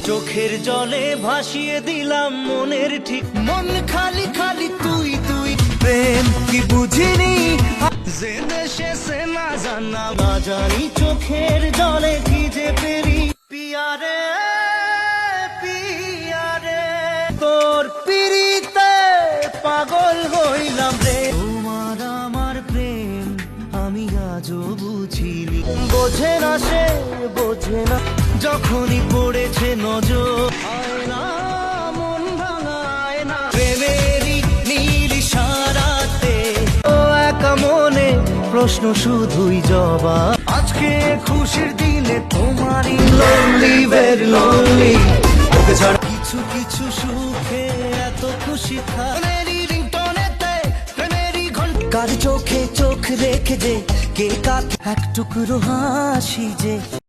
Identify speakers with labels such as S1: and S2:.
S1: চোখের জলে ভাসিয়ে দিলাম মনের ঠিক, মন খালি খালি তুই তুই। প্রেম কি বুঝিনি যে দেশে সে না জানা, না জানি চোখের জলে কি যে পেরি। পিয়ারে পিয়ারে তোর পিরিতে পাগল হইলাম রে। তোমার আমার প্রেম আমি আজও বুঝিনি, বোঝে না সে বোঝে না, যখনই পড়েছে নজর আয়না মন ভাঙায় না। প্রেমেরই নীল ইশারাতে ও একা মনে প্রশ্ন শুধুই জবাব। আজকে খুশির দিনে তোমারই lonely very lonely, ওকে ছাড়া কিছু কিছু সুখে এত খুশি থাকি। রিংটনেতে প্রেমেরই ঘন্টা, কার চোখে চোখ রেখে যে কে কাকে এক টুকরো হাসি যে।